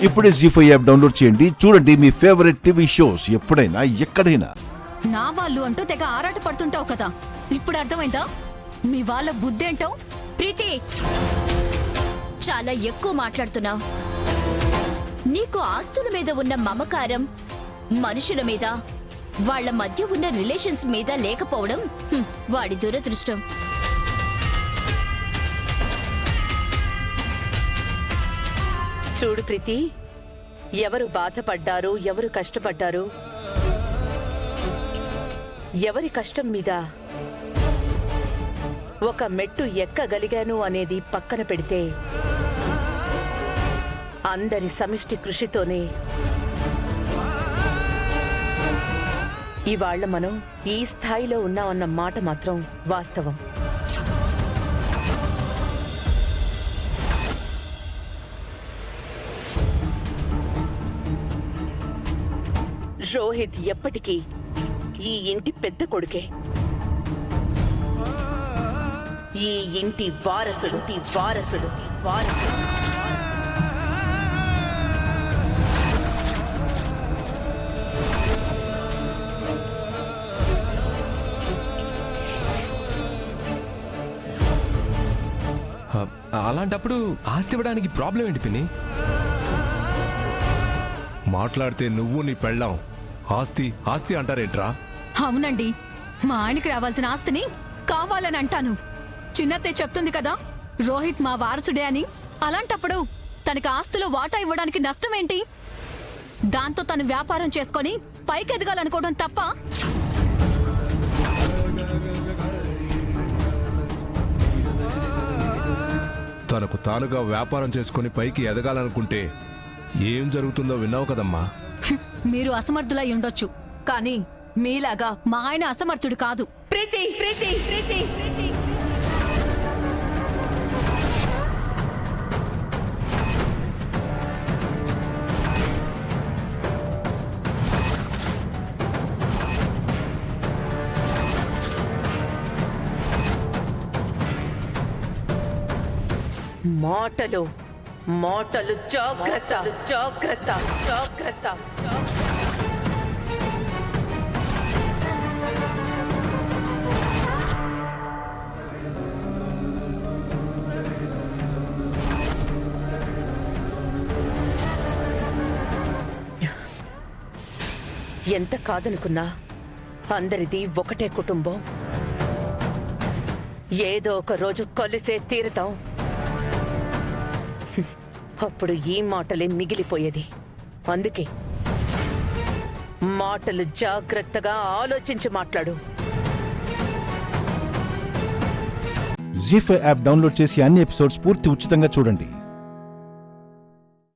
ఇప్పుడే జీ5 app download చేయండి. చూడండి మీ ఫేవరెట్ టీవీ షోస్ ఎప్పుడైనా ఎక్కడైనా. నా వాళ్ళు అంటూ తెగ ఆరాట పడుతుంటావు కదా, ఇప్పుడు అర్థమైందా మీ వాళ్ళ బుద్ధేంటో? ప్రీతి, చాలా ఎక్కువ మాట్లాడుతున్నావు. నీకు ఆస్తుల మీద ఉన్న మమకారం మనుషుల మీద, వాళ్ల మధ్య ఉన్న రిలేషన్స్ మీద లేకపోవడం వాడి దురదృష్టం. చూడు ప్రీతి, ఎవరు బాధపడ్డారు, ఎవరు కష్టపడ్డారు, ఎవరి కష్టం మీద ఒక మెట్టు ఎక్కగలిగాను అనేది పక్కన పెడితే అందరి సమిష్టి కృషితోనే ఇవాళ్ల మనం ఈ స్థాయిలో ఉన్నామన్న మాట మాత్రం వాస్తవం. రోహిత్ ఎప్పటికీ ఈ ఇంటి పెద్ద కొడుకే, ఈ ఇంటి వారసుడు. అలాంటప్పుడు ఆస్తి ఇవ్వడానికి ప్రాబ్లం ఏంటి పిన్ని? మాట్లాడితే నువ్వు నీ పెళ్ళాం ఆస్తి ఆస్తి అంటారేంట్రా? అవునండి, మా ఆయనకి రావాల్సిన ఆస్తిని కావాలని అంటాను. చిన్నత్తే చెప్తుంది కదా రోహిత్ మా వారసుడే అని. అలాంటప్పుడు తనకి ఆస్తిలో వాటా ఇవ్వడానికి నష్టం ఏంటి? దాంతో తను వ్యాపారం చేసుకొని పైకి ఎదగాలనుకోవడం తప్ప? తనకు తానుగా వ్యాపారం చేసుకుని పైకి ఎదగాలనుకుంటే ఏం జరుగుతుందో విన్నావు కదమ్మా. మీరు అసమర్థులై ఉండొచ్చు, కానీ మీలాగా మా ఆయన అసమర్థుడు కాదు. ప్రీతి, ప్రీతి, ప్రీతి, ప్రీతి. మాటలు మాటలు జాగ్రత్త, జాగ్రత్త, జాగ్రత్త. ఎంత కాదనుకున్నా అందరిది ఒకటే కుటుంబం. ఏదో ఒక రోజు కలిసే తీరుతాం. అప్పుడు ఈ మాటలే మిగిలిపోయేది. అందుకే మాటలు జాగ్రత్తగా ఆలోచించి మాట్లాడు. జీ5 యాప్ డౌన్లోడ్ చేసి అన్ని ఎపిసోడ్స్ పూర్తి ఉచితంగా చూడండి.